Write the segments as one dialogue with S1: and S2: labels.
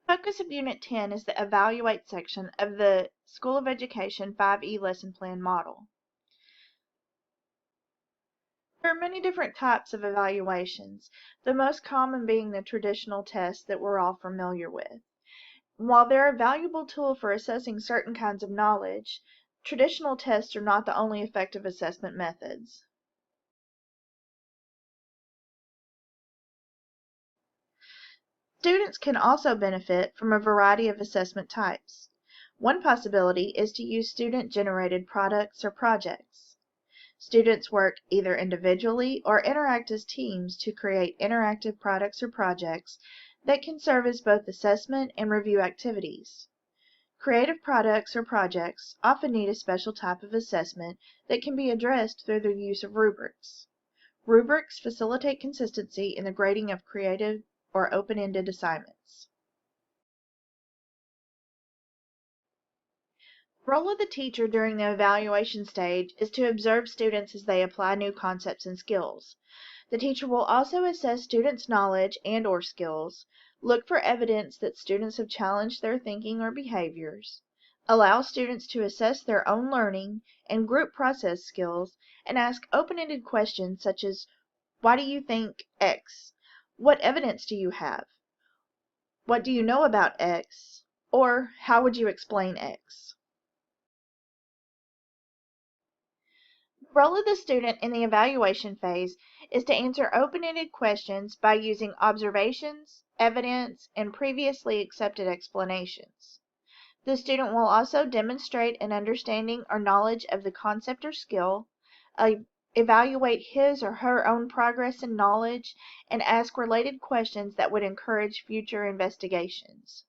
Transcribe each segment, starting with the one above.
S1: The focus of Unit 10 is the Evaluate section of the School of Education 5E lesson plan model. There are many different types of evaluations, the most common being the traditional tests that we're all familiar with. While they're a valuable tool for assessing certain kinds of knowledge, traditional tests are not the only effective assessment methods. Students can also benefit from a variety of assessment types. One possibility is to use student-generated products or projects. Students work either individually or interact as teams to create interactive products or projects that can serve as both assessment and review activities. Creative products or projects often need a special type of assessment that can be addressed through the use of rubrics. Rubrics facilitate consistency in the grading of creative or open-ended assignments. The role of the teacher during the evaluation stage is to observe students as they apply new concepts and skills. The teacher will also assess students' knowledge and/or skills, look for evidence that students have challenged their thinking or behaviors, allow students to assess their own learning and group process skills, and ask open-ended questions such as, why do you think X? What evidence do you have? What do you know about X? Or how would you explain X? The role of the student in the evaluation phase is to answer open-ended questions by using observations, evidence, and previously accepted explanations. The student will also demonstrate an understanding or knowledge of the concept or skill, evaluate his or her own progress in knowledge, and ask related questions that would encourage future investigations.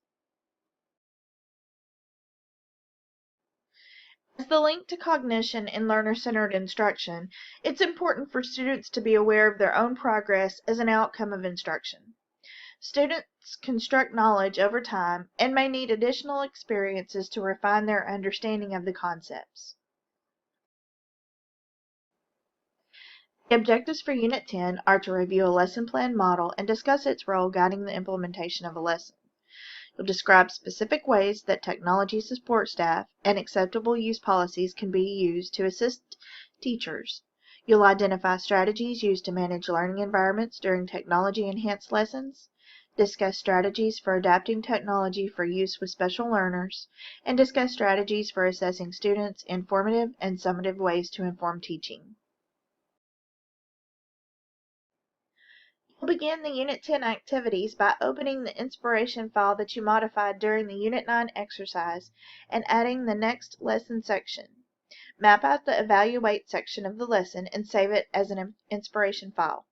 S1: As the link to cognition in learner-centered instruction, it's important for students to be aware of their own progress as an outcome of instruction. Students construct knowledge over time and may need additional experiences to refine their understanding of the concepts. The objectives for Unit 10 are to review a lesson plan model and discuss its role guiding the implementation of a lesson. You'll describe specific ways that technology support staff and acceptable use policies can be used to assist teachers. You'll identify strategies used to manage learning environments during technology-enhanced lessons, discuss strategies for adapting technology for use with special learners, and discuss strategies for assessing students' informative and summative ways to inform teaching. You'll begin the Unit 10 activities by opening the inspiration file that you modified during the Unit 9 exercise and adding the next lesson section. Map out the Evaluate section of the lesson and save it as an inspiration file.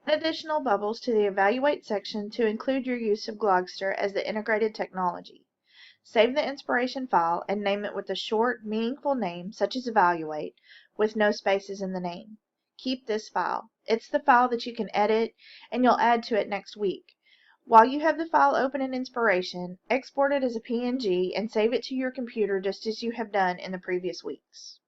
S1: Add additional bubbles to the Evaluate section to include your use of Glogster as the integrated technology. Save the inspiration file and name it with a short, meaningful name such as Evaluate, with no spaces in the name. Keep this file. It's the file that you can edit, and you'll add to it next week. While you have the file open in Inspiration, export it as a PNG and save it to your computer just as you have done in the previous weeks.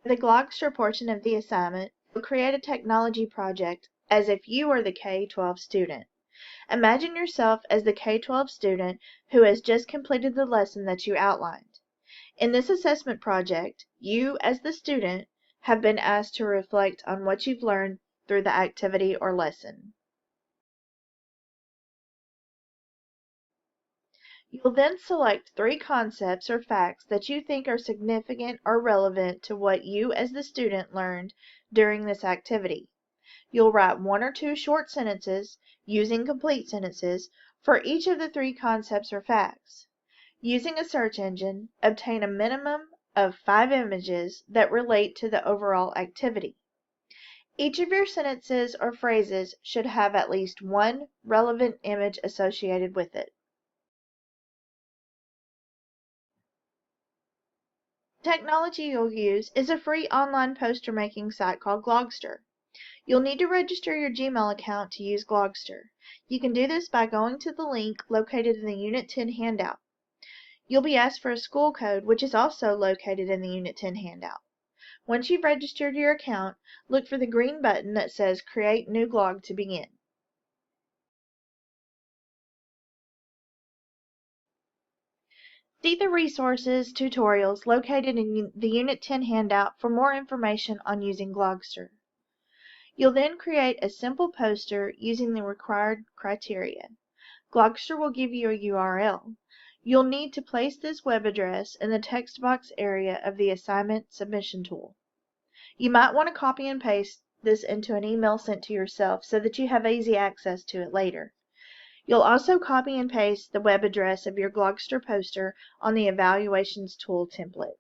S1: For the Glogster portion of the assignment, you'll create a technology project as if you are the K-12 student. Imagine yourself as the K-12 student who has just completed the lesson that you outlined. In this assessment project, you, as the student, have been asked to reflect on what you've learned through the activity or lesson. You'll then select 3 concepts or facts that you think are significant or relevant to what you as the student learned during this activity. You'll write 1 or 2 short sentences, using complete sentences, for each of the 3 concepts or facts. Using a search engine, obtain a minimum of 5 images that relate to the overall activity. Each of your sentences or phrases should have at least 1 relevant image associated with it. The technology you'll use is a free online poster making site called Glogster. You'll need to register your Gmail account to use Glogster. You can do this by going to the link located in the Unit 10 handout. You'll be asked for a school code, which is also located in the Unit 10 handout. Once you've registered your account, look for the green button that says Create New Glog to begin. See the resources tutorials located in the Unit 10 handout for more information on using Glogster. You'll then create a simple poster using the required criteria. Glogster will give you a URL. You'll need to place this web address in the text box area of the assignment submission tool. You might want to copy and paste this into an email sent to yourself so that you have easy access to it later. You'll also copy and paste the web address of your Glogster poster on the Evaluations tool template.